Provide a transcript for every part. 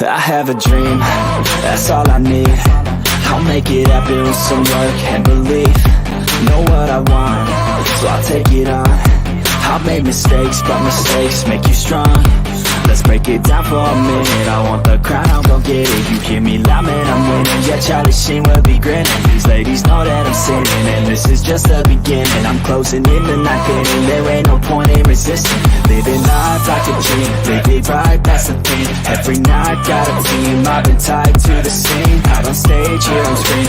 I have a dream, that's all I need. I'll make it happen with some work and belief. Know what I want, so I'll take it on. I've made mistakes, but mistakes make you strong. Let's break it down for a minute. I want the crown, I'll go get it. You hear me loud, man, I'm winning. Yeah, Charlie Sheen will be grinning. These ladies know that I'm sinning, and this is just the beginning. I'm closing in the night inning. There ain't no point in resisting. Living life like a dream, live it right, that's the thing. Every night got a team, I've been tied to the scene. Out on stage, here on screen.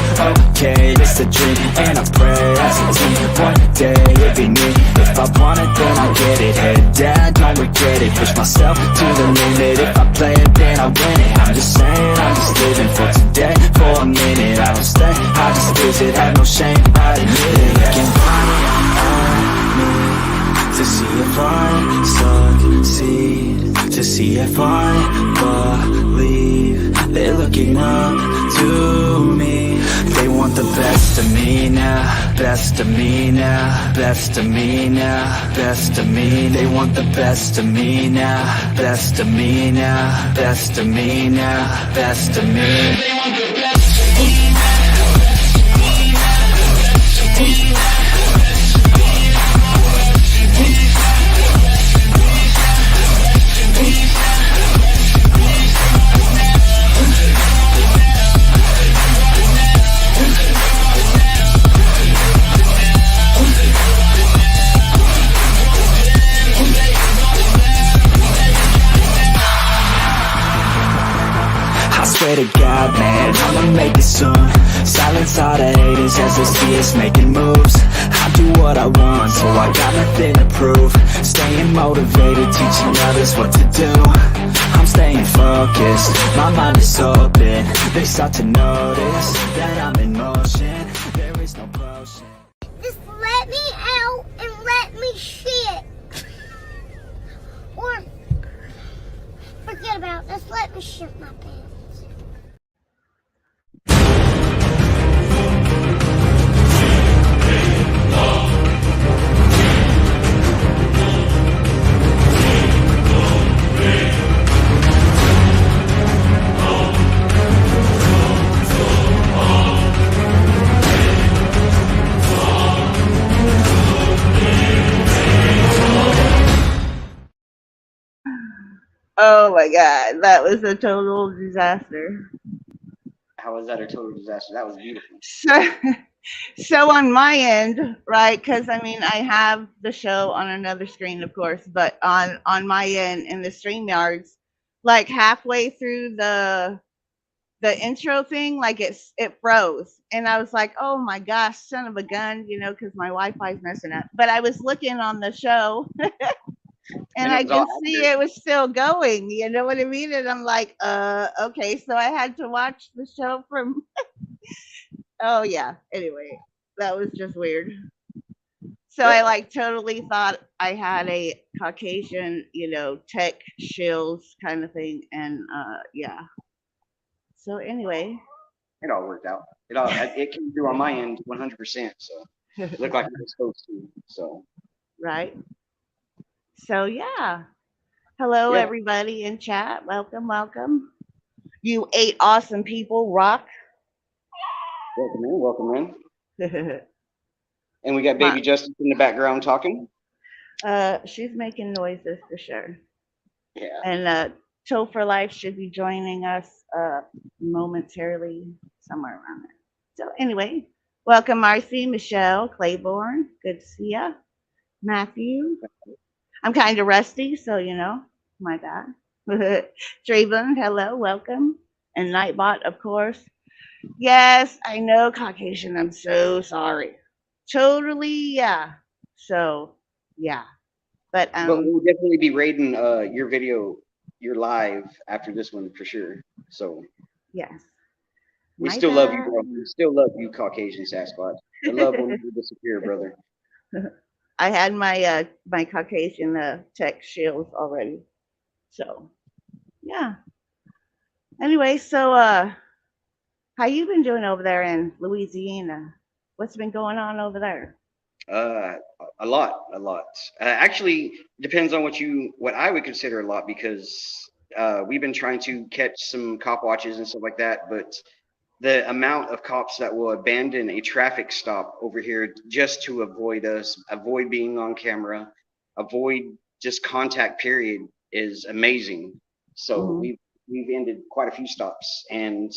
Okay, it's a dream, and I pray as a team. One day it'll be me. If I want it, then I'll get it. Head down, don't regret it. Push myself to the limit. If I play it, then I win it. I'm just saying, I'm just living for today. For a minute, I don't stay, I just visit. Have no shame, I admit it. Looking at me to see if I succeed, to see if I believe. They're looking up to me. They want the best of me now, best of me now, best of me now, best of me. They want the best of me now, best of me now, best of me now, best of me. They want the best of me now, best of me now, best of me now. Swear to God, man, I'ma make it soon. Silence all the haters as they see us making moves. I do what I want, so I got nothing to prove. Staying motivated, teaching others what to do. I'm staying focused, my mind is open. They start to notice that I'm in motion. There is no potion. Just let me out and let me shit. Or forget about it, just let me shit my pants. Oh my God, that was a total disaster. How was that a total disaster? That was beautiful. So on my end, right? Because I mean, I have the show on another screen, of course, but on my end in the StreamYards, like halfway through the intro thing, like it froze, and I was like, oh my gosh, son of a gun, you know, because my Wi-Fi's messing up. But I was looking on the show. And I could see it was still going, you know what I mean? And I'm like, okay, so I had to watch the show from, oh yeah, anyway, that was just weird. So I like totally thought I had a Caucasian, you know, tech shills kind of thing. And yeah. So anyway. It all worked out. It came through on my end 100%. So it looked like it was supposed to. So. Right. So yeah, hello everybody in chat. Welcome, welcome. You 8 awesome people rock. Welcome in. And we got baby Justice in the background talking. She's making noises for sure. Yeah. And Toe for Life should be joining us momentarily somewhere around there. So anyway, welcome Marcy, Michelle, Claiborne. Good to see ya. Matthew. I'm kind of rusty, so you know, my bad. Draven, hello, welcome. And Nightbot, of course. Yes, I know, Caucasian. I'm so sorry. Totally, yeah. So, yeah. But we'll definitely be rating your video, your live after this one for sure. So yes. We still love you, bro. We still love you, Caucasian Sasquatch. The love will never disappear, brother. I had my my Caucasian tech shields already. So yeah. Anyway, so how you been doing over there in Louisiana? What's been going on over there? Uh, a lot, a lot. Actually, depends on what I would consider a lot because we've been trying to catch some cop watches and stuff like that, but the amount of cops that will abandon a traffic stop over here just to avoid us, avoid being on camera, avoid just contact period is amazing. So Hmm. we've ended quite a few stops, and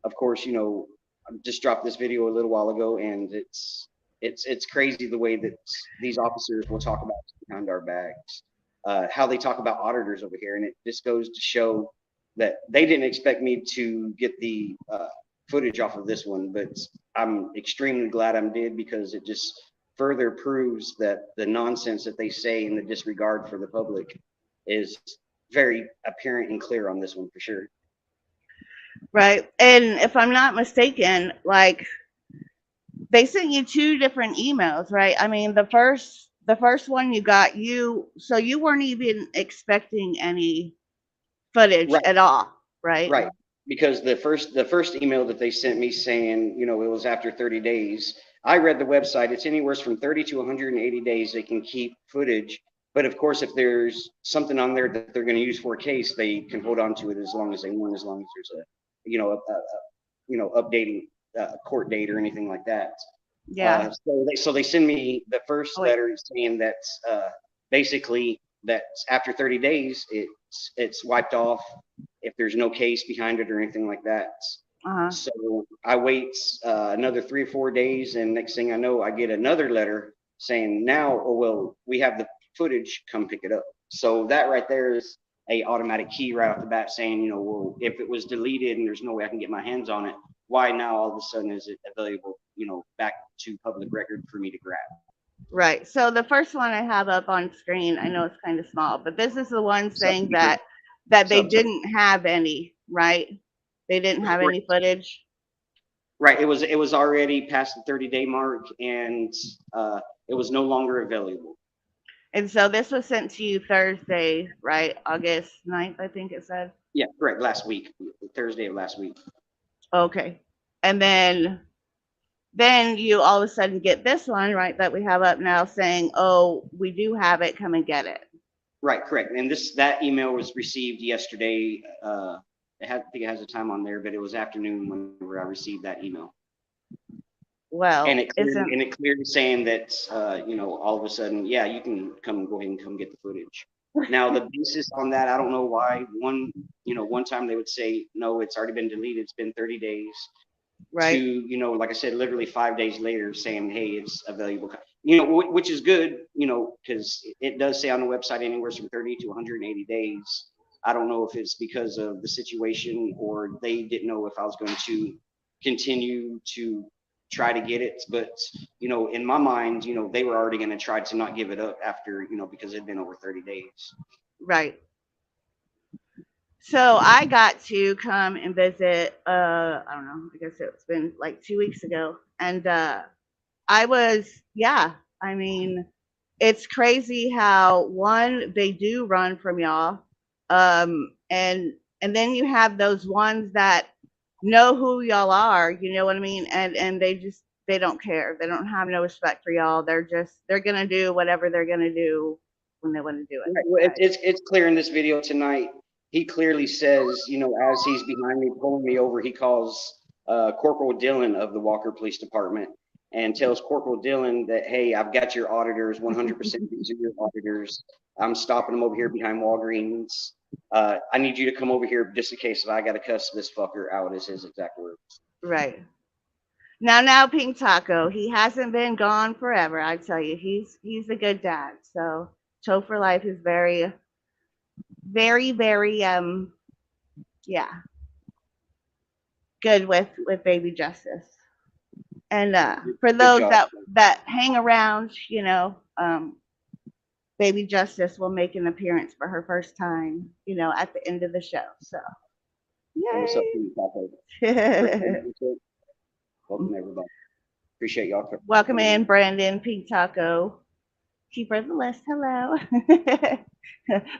of course, I just dropped this video a little while ago, and it's crazy the way that these officers will talk about us behind our backs, how they talk about auditors over here, and it just goes to show that they didn't expect me to get the footage off of this one, but I'm extremely glad I did because it just further proves that the nonsense that they say and the disregard for the public is very apparent and clear on this one for sure. Right. And if I'm not mistaken, like they sent you two different emails, right? I mean, the first one you got so you weren't even expecting any footage Right, at all, right? right. Because the first email that they sent me saying, it was after 30 days. I read the website. It's anywhere from 30 to 180 days they can keep footage. But of course, if there's something on there that they're going to use for a case, they can hold on to it as long as they want, as long as there's updating court date or anything like that. Yeah. So they send me the first Oh wait. letter saying that basically that after 30 days it's wiped off if there's no case behind it or anything like that. Uh-huh. So I wait another 3 or 4 days, and next thing I know, I get another letter saying now, oh well, we have the footage, come pick it up. So that right there is a automatic key right off the bat saying, well, if it was deleted and there's no way I can get my hands on it, why now all of a sudden is it available, back to public record for me to grab? Right. So the first one I have up on screen, I know it's kind of small, but this is the one Sub saying secret. that they Sub secret. didn't have any, right? They didn't have any footage. Right. It was already past the 30-day mark, and it was no longer available. And so this was sent to you Thursday, right? August 9th, I think it said. Yeah, correct. Last week, Thursday of last week. Okay. And then you all of a sudden get this one, right, that we have up now saying, "Oh, we do have it, come and get it." Right, correct. And that email was received yesterday. I think it has a time on there, but it was afternoon whenever I received that email. Well, And it isn't clearly saying that all of a sudden, yeah, you can go ahead and come get the footage. Now the basis on that, I don't know why. One time they would say no, it's already been deleted. It's been 30 days. To right? like I said, literally 5 days later, saying hey, it's available. Which is good. Because it does say on the website anywhere from 30 to 180 days. I don't know if it's because of the situation or they didn't know if I was going to continue to try to get it. But in my mind, they were already going to try to not give it up after because it'd been over 30 days. Right. So I got to come and visit, I don't know, I guess it's been like 2 weeks ago. And I was, yeah, I mean, it's crazy how one, they do run from y'all. And then you have those ones that know who y'all are, you know what I mean? And they don't care. They don't have no respect for y'all. They're gonna do whatever they're gonna do when they want to do it. Right. Well, Right. it's clear in this video tonight. He clearly says, as he's behind me, pulling me over, he calls Corporal Dillon of the Walker Police Department and tells Corporal Dillon that, hey, I've got your auditors, 100% these are your auditors. I'm stopping them over here behind Walgreens. I need you to come over here just in case that I got to cuss this fucker out, is his exact words. Right. Now, Pink Taco, he hasn't been gone forever. I tell you, he's a good dad. So, Toe for Life is very, very, very, yeah, good with baby Justice. And for Good those job. that hang around, baby Justice will make an appearance for her first time, at the end of the show. So, Hey, what's up, Pete Taco? yay! Welcome, everybody. Appreciate y'all. Welcome in, Brandon, Pink Taco. Keeper of the list, hello.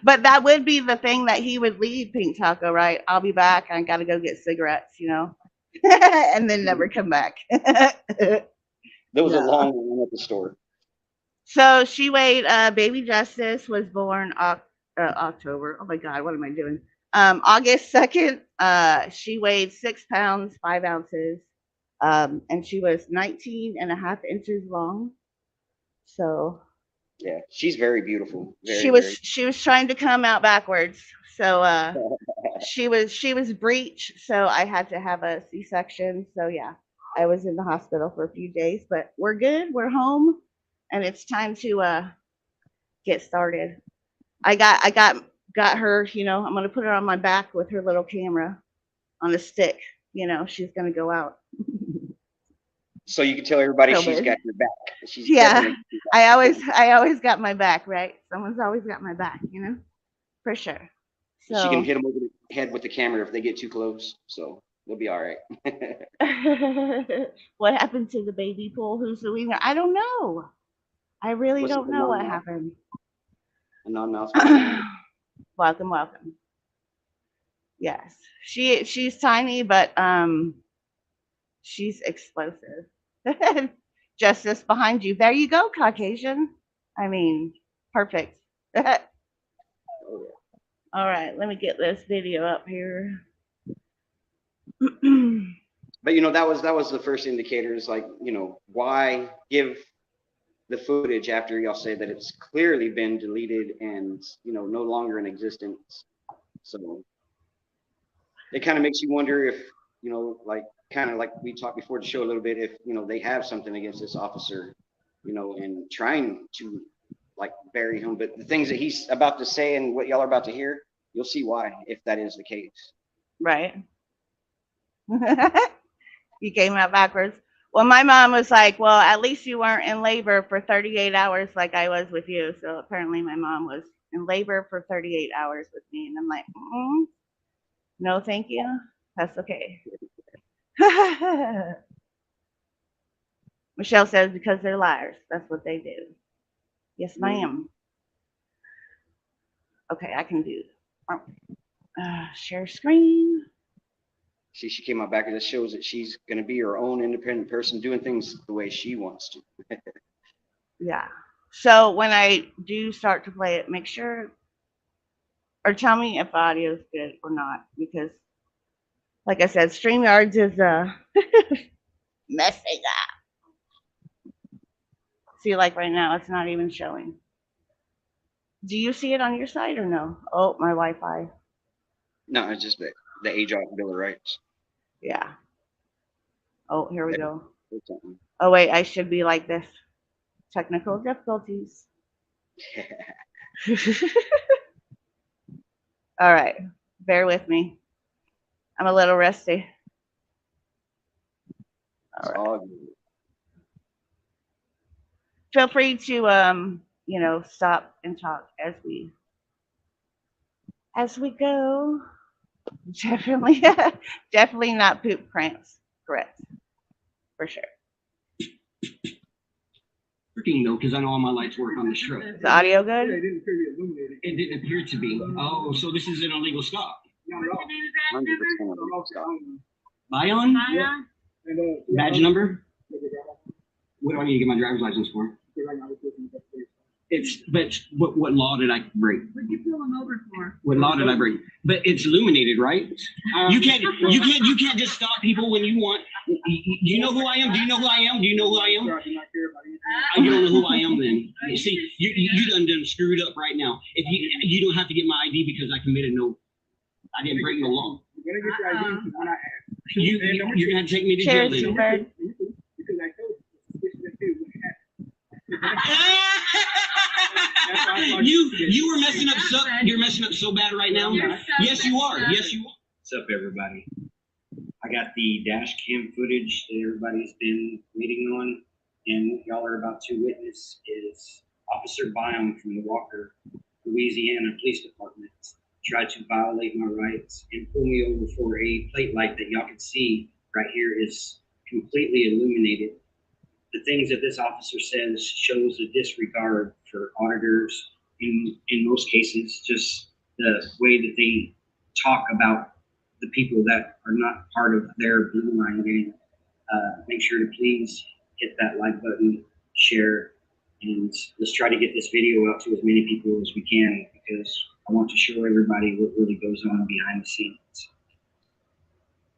But that would be the thing that he would leave, Pink Taco, right? I'll be back. I gotta go get cigarettes, and then never come back. There was a No. long line at the store. So she weighed, baby Justice was born October. Oh my God, what am I doing? August 2nd. She weighed 6 pounds, 5 ounces. And she was 19 and a half inches long. So Yeah, she's very beautiful. she Very, was very. she was trying to come out backwards. So she was breech, so I had to have a C-section. So yeah, I was in the hospital for a few days, but we're good. We're home, and it's time to get started. I got her. I'm gonna put her on my back with her little camera on a stick. She's gonna go out. So you can tell everybody So, she's but got your back. She's yeah, definitely. I always got my back, right? Someone's always got my back, for sure. She can So hit them over the head with the camera if they get too close. So they'll be all right. what happened to the baby pool? Who's the winner? I don't know. I really What's it, don't the know what non-mouth? happened. A non-mouth family. Welcome, welcome. Yes, she's tiny, but she's explosive. Justice behind you. There you go, Caucasian. I mean, perfect. All Oh, yeah. right, let me get this video up here. But that was the first indicators. Like, why give the footage after y'all say that it's clearly been deleted and no longer in existence? So it kind of makes you wonder if like kind of like we talked before the show a little bit, if they have something against this officer, and trying to like bury him. But the things that he's about to say and what y'all are about to hear, you'll see why if that is the case. Right. You came out backwards. Well, my mom was like, well, at least you weren't in labor for 38 hours like I was with you. So apparently my mom was in labor for 38 hours with me. And I'm like, no, thank you. That's okay. Michelle says because they're liars. That's what they do. Yes, ma'am. Okay, I can do share screen. See, she came out back, and that shows that she's going to be her own independent person doing things the way she wants to. Yeah. So when I do start to play it, make sure or tell me if audio is good or not, because like I said, StreamYards is messing up. See, like right now, it's not even showing. Do you see it on your side or no? Oh, my Wi-Fi. No, it's just the age off Bill of Rights. Yeah. Oh, here we go. Or something. Oh wait, I should be like this. Technical difficulties. All right, bear with me. I'm a little rusty. All right. All good. Feel free to stop and talk as we go. Definitely, definitely not poop cramps. Correct, for sure. Working though, because I know all my lights work on this truck. Is the audio good? It didn't appear to be. Oh, so this is an illegal stop. 100% illegal stuff. Bion? Badge number? What do I need to get my driver's license for? But what law did I break? What did you pull him over for? What law did I break? But it's illuminated, right? You can't just stop people when you want. Do you know who I am? Do you know who I am? Do you know who I am? You don't know who I am then. You see, you done screwed up right now. If you don't have to get my ID because I didn't break no law. You're gonna take me to jail Cheers, then. Bird. You were messing up so you're messing up so bad right now. Yes, you are. Yes, you are. What's up, everybody? I got the dash cam footage that everybody's been waiting on, and what y'all are about to witness is Officer Byam from the Walker, Louisiana Police Department tried to violate my rights and pull me over for a plate light that y'all can see right here is completely illuminated. The things that this officer says shows a disregard for auditors in most cases, just the way that they talk about the people that are not part of their blue line gang. Make sure to please hit that like button, share, And let's try to get this video out to as many people as we can, because I want to show everybody what really goes on behind the scenes.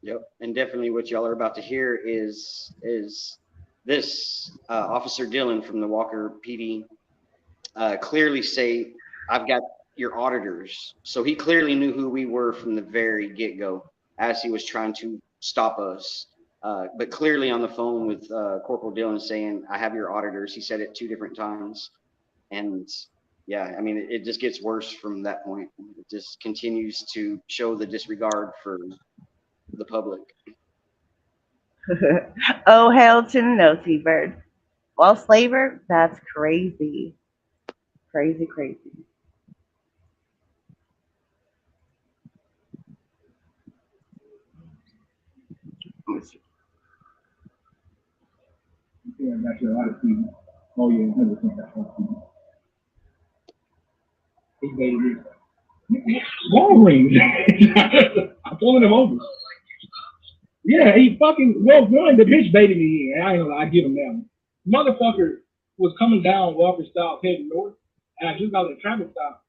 Yep, and definitely what y'all are about to hear is this Officer Dillon from the Walker PD clearly say, "I've got your auditors." So he clearly knew who we were from the very get-go as he was trying to stop us. But clearly on the phone with Corporal Dillon saying, "I have your auditors." He said it 2 different times, and yeah, I mean, it just gets worse from that point. It just continues to show the disregard for the public. Oh, hail to no seabird. False flavor? That's crazy. Crazy, crazy. Yeah, actually, a lot of people. Oh yeah, 100% that's what people. He made it. Walgreens. I'm pulling him over. Yeah, he fucking, well, one, the bitch baited me in. I ain't gonna lie, I give him that one. Motherfucker was coming down Walker Style heading north, and I just got at a traffic stop.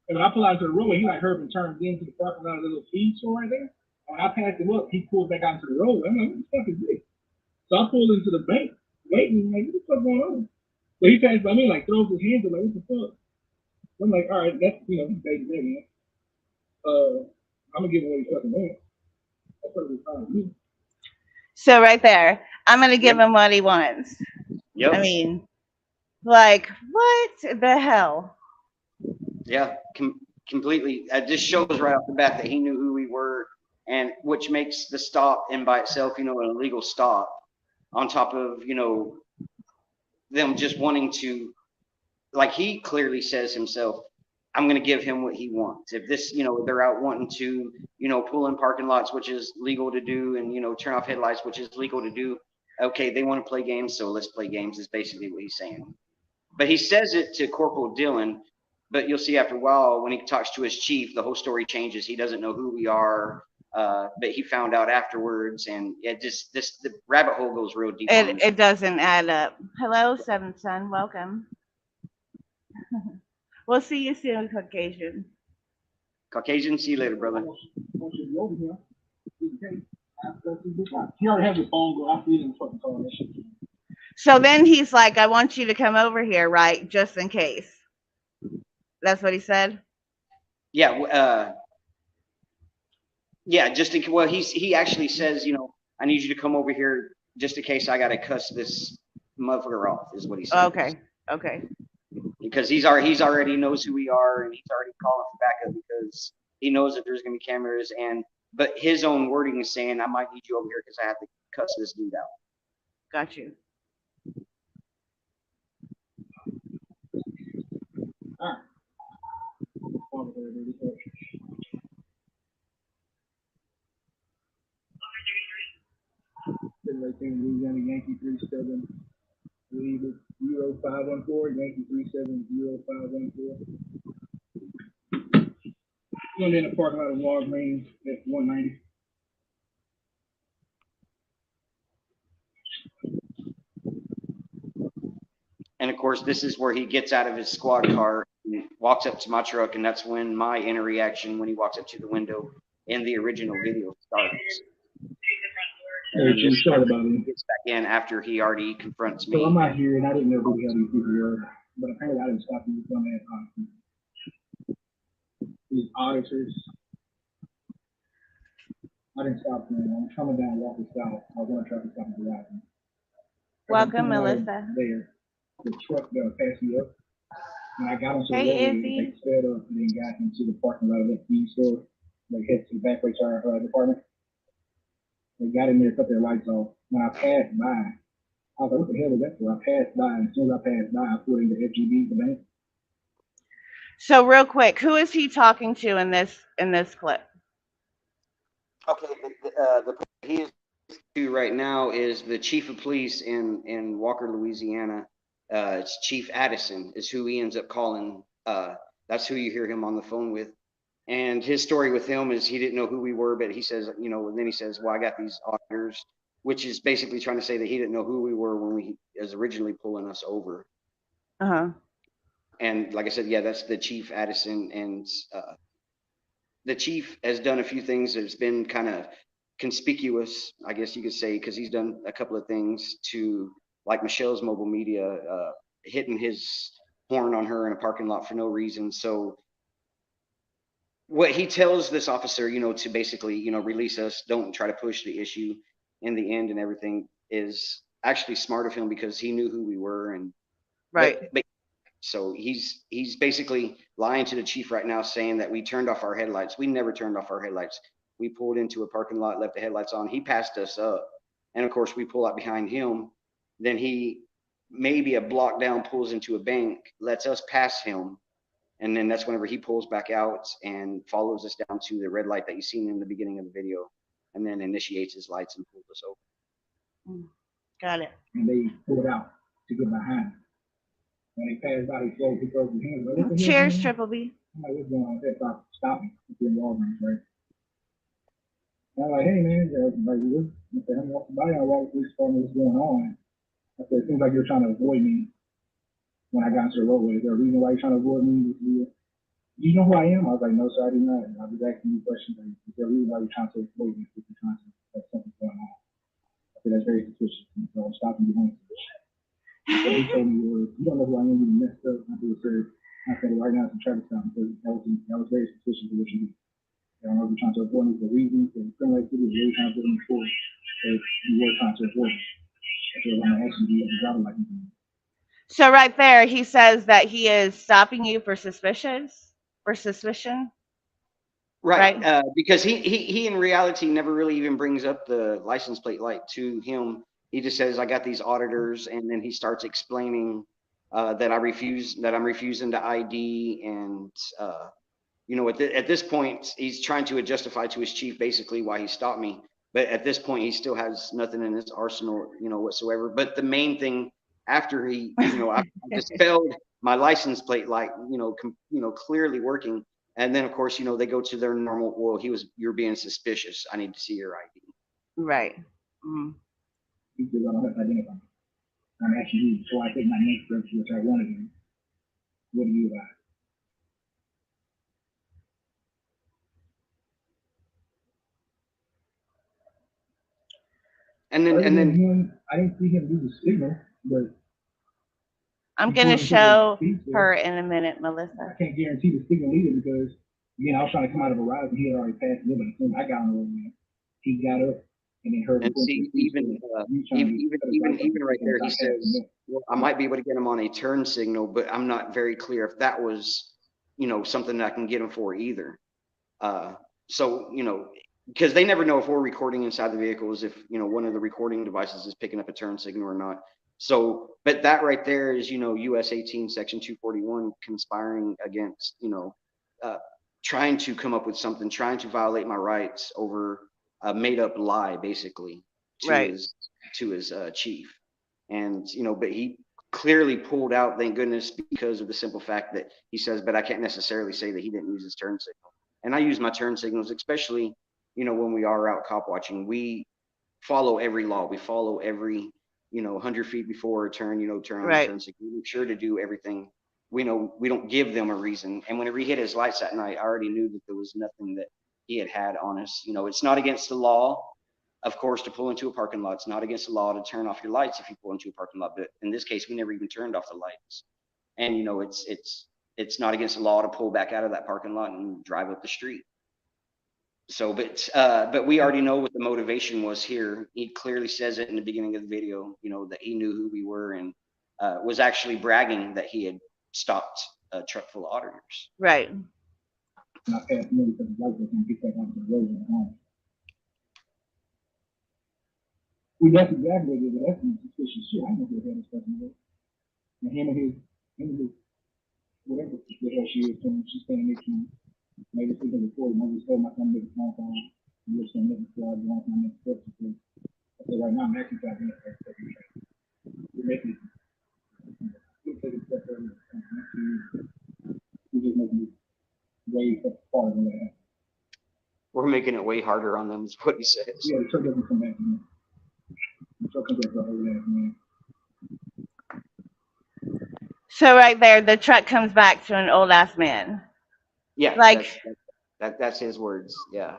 And when I pull out to the road, he like heard and turned into the parking lot of the little feed store right there. And I passed him up, he pulled back out to the road. I'm like, what the fuck is this? So I pulled into the bank, waiting, like, what the fuck going on? So he passed by me, like, throws his hands up, like, what the fuck? I'm like, all right, that's, you know, baby, man. I'm gonna give him what he fucking wants. That's what it's trying to do. So right there, I'm gonna give him what he wants. Yep. I mean, like, what the hell? Yeah, completely. It just shows right off the bat that he knew who we were, and which makes the stop in by itself, you know, an illegal stop. On top of, you know, them just wanting to, like he clearly says himself, I'm going to give him what he wants. If this, you know, they're out wanting to, you know, pull in parking lots, which is legal to do, and, you know, turn off headlights, which is legal to do. Okay, they want to play games, so let's play games, is basically what he's saying. But he says it to Corporal Dillon, but you'll see after a while when he talks to his chief, the whole story changes. He doesn't know who we are, but he found out afterwards, and it just, the rabbit hole goes real deep. It doesn't add up. Hello, Seventh Son. Welcome. We'll see you soon, Caucasian. Caucasian, see you later, brother. He already has his phone go. I feed him fucking call that shit. So then he's like, I want you to come over here, right? Just in case. That's what he said? Yeah, yeah, just in, well, he actually says, you know, I need you to come over here just in case I got to cuss this motherfucker off, is what he says. Okay. Because he's already knows who we are, and he's already calling for backup because he knows that there's going to be cameras, but his own wording is saying, I might need you over here because I have to cuss this dude out. Got you. All right. Louisiana Yankee 37, leave it 0514, Yankee 37 0514. Going in the parking lot of Walgreens at 190. And of course, this is where he gets out of his squad car and walks up to my truck, and that's when my inner reaction when he walks up to the window in the original video starts. Hey, you sorry about it. Gets back in after he already confronts me. So I'm out here, and I didn't know who the hell these people were, but apparently I didn't stop these dumbass auditors. These auditors. I didn't stop them. I'm coming down Walker South. I was on a traffic stop in July. Welcome, Melissa. There, the truck passed me up, and I got onto the road. Izzy. They sped up and then got into the parking lot of that feed store. They head to the back HR department. They got in there, cut their lights off. When I passed by, I was like, what the hell is that for? I passed by, and as soon as I passed by, I put in the FGB, the bank. So real quick, who is he talking to in this clip? Okay, the he is to right now is the chief of police in Walker, Louisiana. It's Chief Addison is who he ends up calling. That's who you hear him on the phone with. And his story with him is he didn't know who we were, but he says, you know, and then he says, well, I got these auditors, which is basically trying to say that he didn't know who we were when he was originally pulling us over. Uh-huh. And like I said, yeah, that's the Chief Addison, and the chief has done a few things that's been kind of conspicuous, I guess you could say, because he's done a couple of things to, like Michelle's mobile media, hitting his horn on her in a parking lot for no reason. So what he tells this officer, to basically, release us, don't try to push the issue in the end and everything, is actually smart of him because he knew who we were. And Right. but so he's basically lying to the chief right now, saying that we turned off our headlights. We never turned off our headlights. We pulled into a parking lot, left the headlights on. He passed us up, and of course we pull out behind him. Then he, maybe a block down, pulls into a bank, lets us pass him, and then that's whenever he pulls back out and follows us down to the red light that you seen in the beginning of the video, and then initiates his lights and pulls us over. Got it. And they pulled out to get behind him. When they passed by, he closed his hands. Like, what the hell, Cheers, man? Triple B. I'm like, what's going on? They stop me. It's in Walgreens, right? And I'm like, hey, man, like, what? I said, I'm walking by, I walked through, told me what's going on. I said, it seems like you're trying to avoid me when I got into the roadway. Is there a reason why you're trying to avoid me? Do you know who I am? I was like, no, sir, I do not. And I was asking you questions. Like, is there a reason why you're trying to avoid me? If you're trying to, have something going on. I said, that's very suspicious. And so I'm stopping you on suspicion. So he told me, well, you don't know who I am, you messed up. I said, right now it's a traffic stop because that was very suspicious of what you did. I don't know if you're trying to avoid me for reasons, but criminal activity is really trying to put me forward. So you were trying to avoid me. I said, I'm asking you to drive like you. So right there, he says that he is stopping you for suspicion. Right, Right. because he in reality never really even brings up the license plate light to him. He just says, I got these auditors, and then he starts explaining that I'm refusing to ID, and at this point he's trying to justify to his chief basically why he stopped me. But at this point he still has nothing in his arsenal, whatsoever. But the main thing, after he, I dispelled my license plate light, clearly working. And then of course, they go to their normal, well, you're being suspicious. I need to see your ID. Right. Mm. He said, I don't have to identify. I'm asking you, so I take my next step, which I want to do. What do you about it? And then I didn't see him do the signal, but I'm gonna show her in a minute, Melissa. I can't guarantee the signal either because, I was trying to come out of a rise and he had already passed me. But as soon as I got on the road, man, he got up and then heard. And see, even right there, he says, well, I might be able to get him on a turn signal, but I'm not very clear if that was, something that I can get him for either. So, because they never know if we're recording inside the vehicles, if, one of the recording devices is picking up a turn signal or not. So, but that right there is, US 18, Section 241, conspiring against, trying to come up with something, trying to violate my rights over a made up lie, basically, to his chief. And, but he clearly pulled out, thank goodness, because of the simple fact that he says, but I can't necessarily say that he didn't use his turn signal. And I use my turn signals, especially, when we are out cop watching. We follow every law. We follow every, 100 feet before a turn, turn on the turn signal. We make sure to do everything. We don't give them a reason. And whenever he hit his lights that night, I already knew that there was nothing that he had on us. It's not against the law, of course, to pull into a parking lot. It's not against the law to turn off your lights if you pull into a parking lot. But in this case, we never even turned off the lights. And, it's not against the law to pull back out of that parking lot and drive up the street. So, but we already know what the motivation was here. He clearly says it in the beginning of the video, that he knew who we were and was actually bragging that he had stopped a truck full of auditors. Right. I passed me because the light was going to get back onto the road and home. We left exactly but that's some suspicious shit. I know who that person was. And him and his whatever the hell she is doing, she's standing next to me. Maybe she's going to record, maybe she's my son make a phone call. And we're just going to make a call, go on to my next step. I said, right now, I'm actually trying to get that step. We're making it. We'll take a step further. We're just making it way farther than that. We're making it way harder on them, is what he says. Yeah, the truck doesn't come back to me. The truck comes back over there, man. So right there, the truck comes back to an old ass man. Yeah, Like that's his words. Yeah.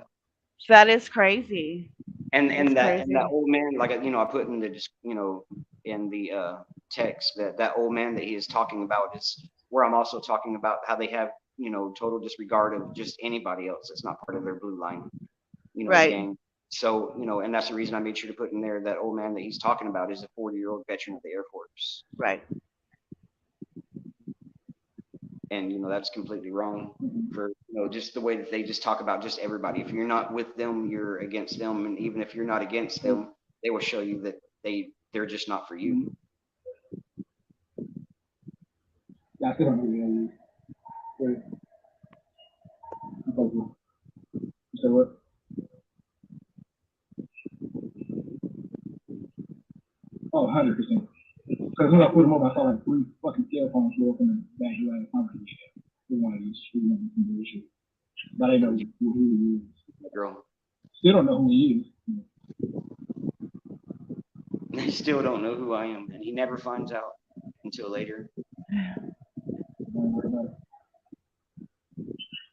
that is crazy. And It's that crazy. old man, like I put in the in the text, that old man that he is talking about is where I'm also talking about how they have total disregard of just anybody else that's not part of their blue line, Right. gang. So and that's the reason I made sure to put in there that old man that he's talking about is a 40-year-old veteran of the Air Force. Right. And that's completely wrong for just the way that they just talk about just everybody. If you're not with them, you're against them, and even if you're not against them, they will show you that they're just not for you. Yeah, I still don't know who that is. You said what? Oh, 100%. Because when I put them up, I saw like 3 fucking cell phones show up in the back of the conversation. With one of these streaming and bullshit. But I know who he is. Girl, Still don't know who he is. they still don't know who I am, and he never finds out until later. Don't worry about it.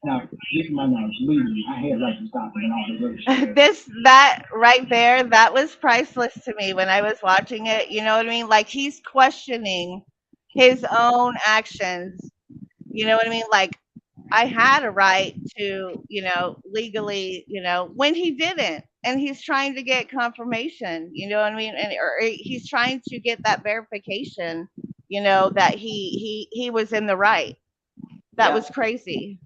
Now, this is my knowledge. Legally, I had right to stop him and all this other shit. That right there, that was priceless to me when I was watching it. You know what I mean? Like he's questioning his own actions. You know what I mean? Like I had a right to, legally, when he didn't. And he's trying to get confirmation, you know what I mean? Or he's trying to get that verification, that he was in the right. That was crazy.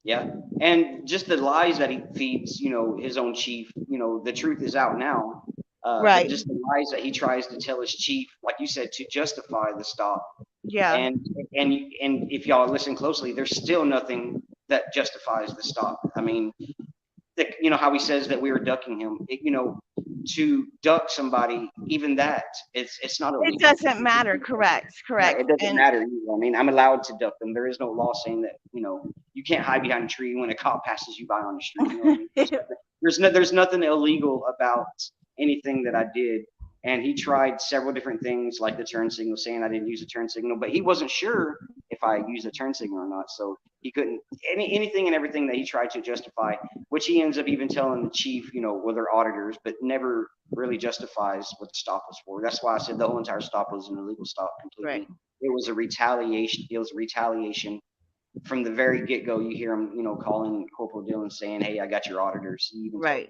Yeah, and just the lies that he feeds, his own chief. The truth is out now. Right. But just the lies that he tries to tell his chief, like you said, to justify the stop. Yeah. And if y'all listen closely, there's still nothing that justifies the stop. I mean, how he says that we were ducking him. To duck somebody, even that, it's not illegal. It doesn't matter. Correct. Yeah, it doesn't matter either. I mean, I'm allowed to duck them. There is no law saying that you can't hide behind a tree when a cop passes you by on the street. You know what I mean? There's nothing illegal about anything that I did. And he tried several different things, like the turn signal, saying I didn't use a turn signal, but he wasn't sure if I used a turn signal or not. So he couldn't anything and everything that he tried to justify, which he ends up even telling the chief, well, they're auditors, but never really justifies what the stop was for. That's why I said the whole entire stop was an illegal stop completely. Right. It was a retaliation. It was retaliation from the very get-go. You hear him, calling Corporal Dillon saying, "Hey, I got your auditors." Right.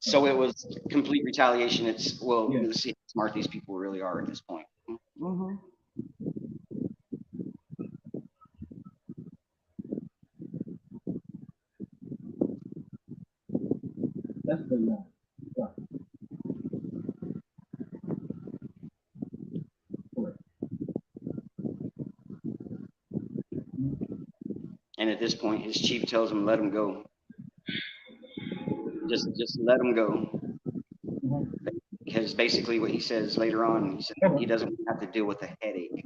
So it was complete retaliation. It's let's see how smart these people really are at this point. Mm-hmm. That's the law. Right. Correct. And at this point, his chief tells him, "Let him go. Just let him go." Because basically what he says later on, he said he doesn't have to deal with a headache.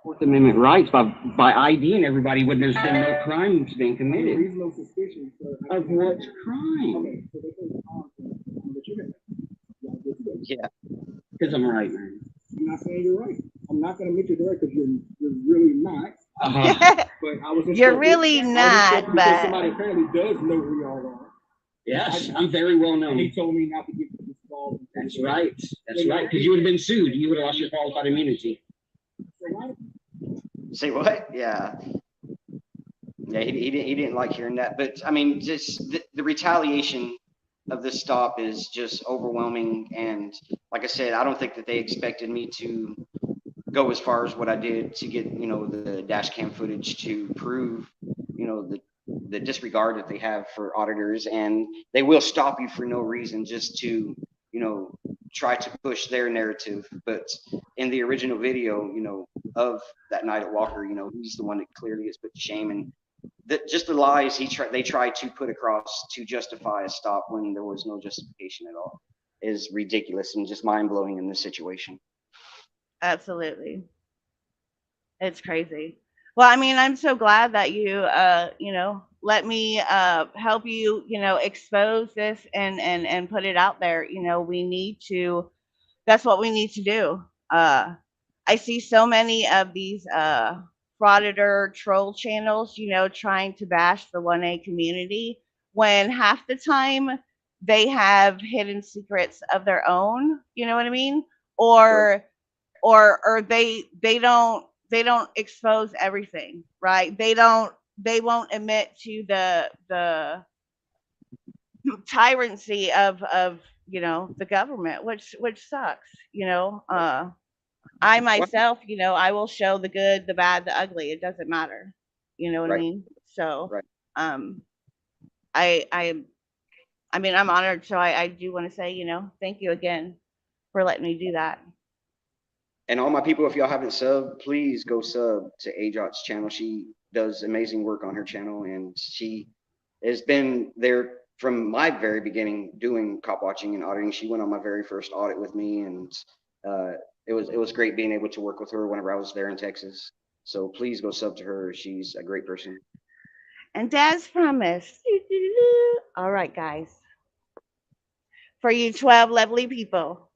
Fourth Amendment rights by IDing everybody when there's been no crimes being committed. Reasonable suspicion Of what crime? Okay, so they say but you have. Yeah. Because I'm right, man. I'm not saying you're right. I'm not going to admit you're right because you're really not. Uh-huh. But I was You're really not, because but somebody apparently does know who you all are. Yes, I'm very well And he known. told me not to get involved. That's right. That's right. Because you would have been sued. You would have lost your qualified immunity. Say what? Yeah. Yeah, he didn't like hearing that. But I mean, just the retaliation of this stop is just overwhelming. And like I said, I don't think that they expected me to go as far as what I did to get, the dash cam footage to prove, the disregard that they have for auditors. And they will stop you for no reason just to, try to push their narrative. But in the original video, of that night at Walker, he's the one that clearly is put to shame. And just the lies they tried to put across to justify a stop when there was no justification at all is ridiculous and just mind-blowing in this situation. absolutely. It's crazy. Well, I mean, I'm so glad that you let me help you, expose this and put it out there. We need to. That's what we need to do. I see so many of these frauditor troll channels, trying to bash the 1A community when half the time they have hidden secrets of their own. You know what I mean? Or or they don't expose everything, right? They won't admit to the tyranny of the government, which sucks. I Well, myself, I will show the good, the bad, the ugly. It doesn't matter. You know what I right, mean? So, right. um, I I mean, I'm honored. So I do want to say, thank you again for letting me do that. And all my people, if y'all haven't subbed, please go sub to AJOT's channel. She does amazing work on her channel, and she has been there from my very beginning doing cop watching and auditing. She went on my very first audit with me, and it was great being able to work with her whenever I was there in Texas. So please go sub to her. She's a great person. And Dad's promise. All right, guys. For you 12 lovely people.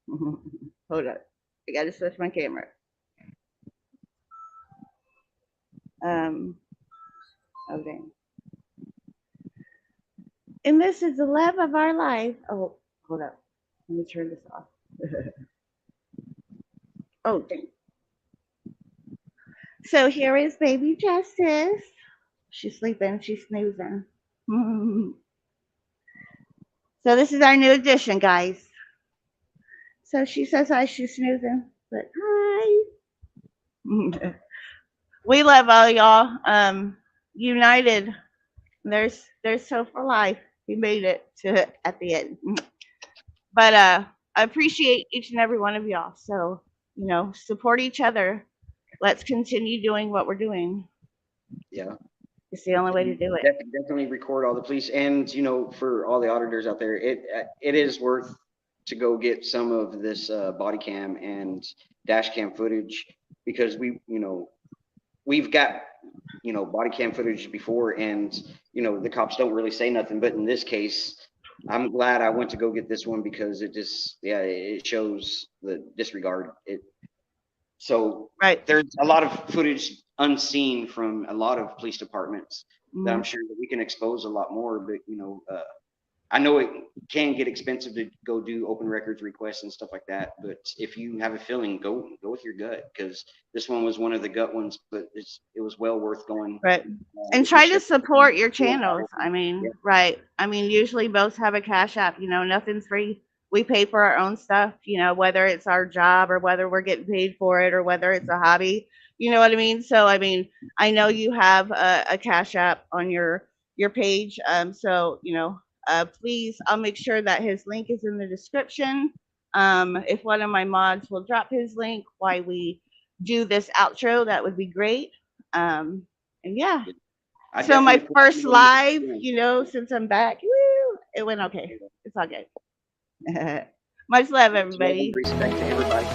Hold up. I got to switch my camera. Okay. And this is the love of our life. Oh, hold up. Let me turn this off. Oh, dang. So here is baby Justice. She's sleeping. She's snoozing. So this is our new addition, guys. So she says hi. She's snoozing. But hi. We love all y'all. United. There's hope for life. We made it to at the end. But I appreciate each and every one of y'all. So, support each other. Let's continue doing what we're doing. Yeah. It's the only way to do it. Definitely record all the police, and for all the auditors out there, it is worth to go get some of this body cam and dash cam footage, because we've got body cam footage before, and the cops don't really say nothing. But in this case, I'm glad I went to go get this one, because it shows the disregard. So Right. there's a lot of footage unseen from a lot of police departments that I'm sure that we can expose a lot more. But I know it can get expensive to go do open records requests and stuff like that. But if you have a feeling, go with your gut, because this one was one of the gut ones. But it was well worth going. Right. And try to support your channels. I mean, right. I mean, usually both have a Cash App. Nothing's free. We pay for our own stuff, whether it's our job or whether we're getting paid for it or whether it's a hobby. You know what I mean? So, I mean, I know you have a Cash App on your page. So, please, I'll make sure that his link is in the description. If one of my mods will drop his link while we do this outro, that would be great. And yeah. So my first live, since I'm back, woo, it went okay. It's all good. Much love, everybody. Respect to everybody.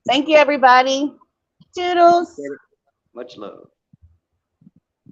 Thank you, everybody. Toodles. Much love.